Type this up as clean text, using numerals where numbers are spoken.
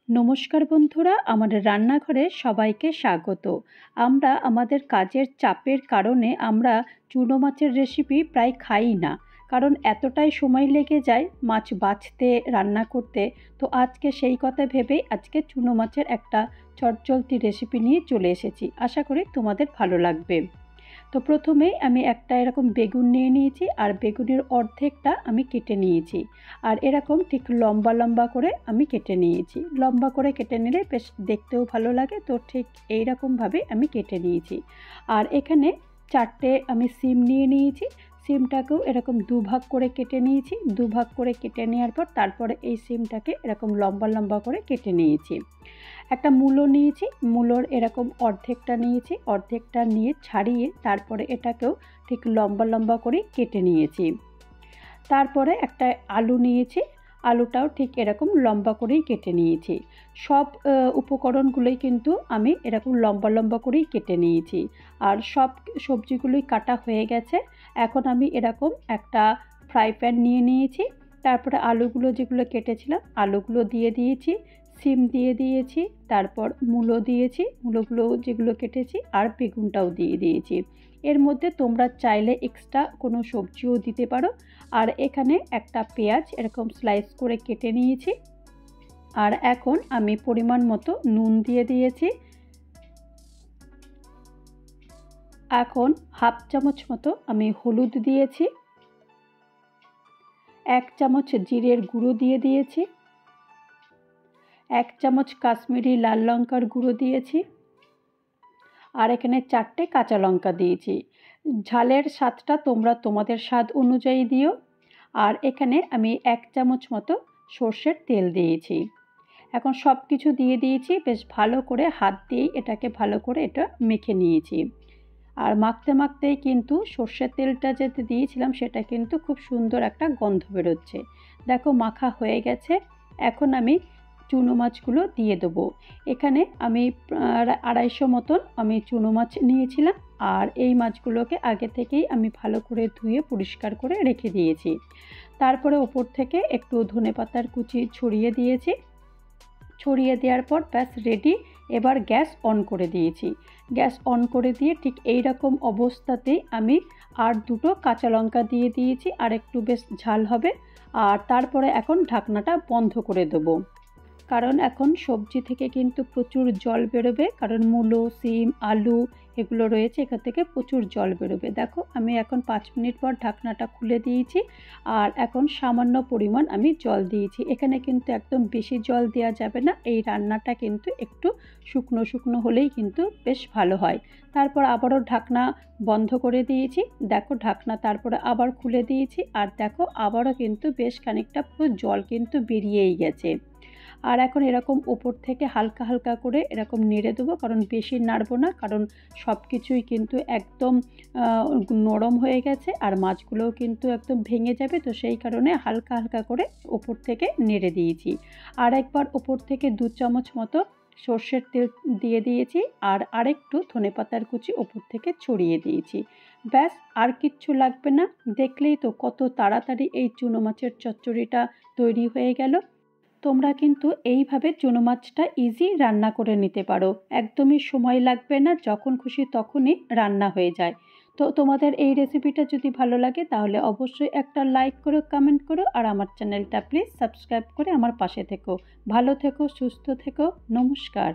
নমস্কার বন্ধুরা, আমাদের রান্নাঘরে সবাইকে স্বাগত। আমরা আমাদের কাজের চাপের কারণে আমরা চুনো মাছের রেসিপি প্রায় খাই না, কারণ এতটাই সময় লেগে যায় মাছ বাছতে, রান্না করতে। তো আজকে সেই কথা ভেবেই আজকে চুনো মাছের একটা চটজলদি রেসিপি নিয়ে চলে এসেছি। আশা করি তোমাদের ভালো লাগবে। তো প্রথমেই আমি একটা এরকম বেগুন নিয়ে নিয়েছি, আর বেগুনের অর্ধেকটা আমি কেটে নিয়েছি। আর এরকম ঠিক লম্বা লম্বা করে আমি কেটে নিয়েছি। লম্বা করে কেটে নিলে বেশ দেখতেও ভালো লাগে, তো ঠিক এইরকমভাবে আমি কেটে নিয়েছি। আর এখানে 4টে আমি সিম নিয়ে নিয়েছি। সিমটাকেও এরকম দুভাগ করে কেটে নিয়েছি। দুভাগ করে কেটে নেওয়ার পর তারপরে এই সিমটাকে এরকম লম্বা লম্বা করে কেটে নিয়েছি। একটা মূলো নিয়েছি, মূলোর এরকম অর্ধেকটা নিয়েছি, অর্ধেকটা নিয়ে ছাড়িয়ে তারপরে এটাকেও ঠিক লম্বা লম্বা করে কেটে নিয়েছি। তারপরে একটা আলু নিয়েছি, আলুটাও ঠিক এরকম লম্বা করেই কেটে নিয়েছি। সব উপকরণগুলোই কিন্তু আমি এরকম লম্বা লম্বা করেই কেটে নিয়েছি। আর সব সবজিগুলোই কাটা হয়ে গেছে। এখন আমি এরকম একটা ফ্রাই প্যান নিয়ে নিয়েছি। তারপরে আলুগুলো যেগুলো কেটেছিলাম আলুগুলো দিয়ে দিয়েছি, সিম দিয়ে দিয়েছি, তারপর মূলো দিয়েছি, মূলোগুলো যেগুলো কেটেছি, আর বেগুনটাও দিয়ে দিয়েছি। এর মধ্যে তোমরা চাইলে এক্সট্রা কোনো সবজিও দিতে পারো। আর এখানে একটা পেঁয়াজ এরকম স্লাইস করে কেটে নিয়েছি। আর এখন আমি পরিমাণ মতো নুন দিয়ে দিয়েছি। এখন হাফ চামচ মতো আমি হলুদ দিয়েছি। 1 চামচ জিরের গুঁড়ো দিয়ে দিয়েছি। 1 চামচ কাশ্মীরি লাল লঙ্কার গুঁড়ো দিয়েছি। আর এখানে 4টে কাঁচা লঙ্কা দিয়েছি। ঝালের স্বাদটা তোমরা তোমাদের স্বাদ অনুযায়ী দিও। আর এখানে আমি 1 চামচ মতো সর্ষের তেল দিয়েছি। এখন সব কিছু দিয়ে দিয়েছি, বেশ ভালো করে হাত দিয়েই এটাকে ভালো করে এটা মেখে নিয়েছি। আর মাখতে মাখতেই কিন্তু সর্ষের তেলটা যেতে দিয়েছিলাম সেটা কিন্তু খুব সুন্দর একটা গন্ধ বেরোচ্ছে। দেখো মাখা হয়ে গেছে। এখন আমি চুনো মাছগুলো দিয়ে দেবো। এখানে আমি 250 মতন আমি চুনো মাছ নিয়েছিলাম। আর এই মাছগুলোকে আগে থেকেই আমি ভালো করে ধুয়ে পরিষ্কার করে রেখে দিয়েছি। তারপরে ওপর থেকে একটু ধনেপাতার কুচি ছড়িয়ে দিয়েছি। ছড়িয়ে দেওয়ার পর ব্যাস রেডি। এবার গ্যাস অন করে দিয়েছি। গ্যাস অন করে দিয়ে ঠিক এই রকম অবস্থাতেই আমি আর 2টো কাঁচা লঙ্কা দিয়ে দিয়েছি, আর একটু বেশ ঝাল হবে। আর তারপরে এখন ঢাকনাটা বন্ধ করে দেবো, কারণ এখন সবজি থেকে কিন্তু প্রচুর জল বেরোবে, কারণ মূলো, সিম, আলু এগুলো রয়েছে, এখান থেকে প্রচুর জল বেরোবে। দেখো আমি এখন 5 মিনিট পর ঢাকনাটা খুলে দিয়েছি। আর এখন সামান্য পরিমাণ আমি জল দিয়েছি। এখানে কিন্তু একদম বেশি জল দেওয়া যাবে না, এই রান্নাটা কিন্তু একটু শুকনো শুকনো হলেই কিন্তু বেশ ভালো হয়। তারপর আবারও ঢাকনা বন্ধ করে দিয়েছি। দেখো ঢাকনা তারপরে আবার খুলে দিয়েছি। আর দেখো আবারও কিন্তু বেশ খানিকটা পুরো জল কিন্তু বেরিয়েই গেছে। আর এখন এরকম ওপর থেকে হালকা হালকা করে এরকম নেড়ে দেবো, কারণ বেশি নাড়বো না, কারণ সব কিছুই কিন্তু একদম নরম হয়ে গেছে আর মাছগুলোও কিন্তু একদম ভেঙে যাবে। তো সেই কারণে হালকা হালকা করে ওপর থেকে নেড়ে দিয়েছি। আর একবার ওপর থেকে 2 চামচ মতো সর্ষের তেল দিয়ে দিয়েছি। আর আরেকটু ধনেপাতার কুচি ওপর থেকে ছড়িয়ে দিয়েছি। ব্যাস আর কিচ্ছু লাগবে না। দেখলেই তো কত তাড়াতাড়ি এই চুনো মাছের চচ্চড়িটা তৈরি হয়ে গেল। তোমরা কিন্তু এইভাবে চুনো মাছটা ইজি রান্না করে নিতে পারো। একদমই সময় লাগবে না, যখন খুশি তখনই রান্না হয়ে যায়। তো তোমাদের এই রেসিপিটা যদি ভালো লাগে তাহলে অবশ্যই একটা লাইক করো, কমেন্ট করো, আর আমার চ্যানেলটা প্লিজ সাবস্ক্রাইব করে আমার পাশে থেকো। ভালো থেকো, সুস্থ থেকো। নমস্কার।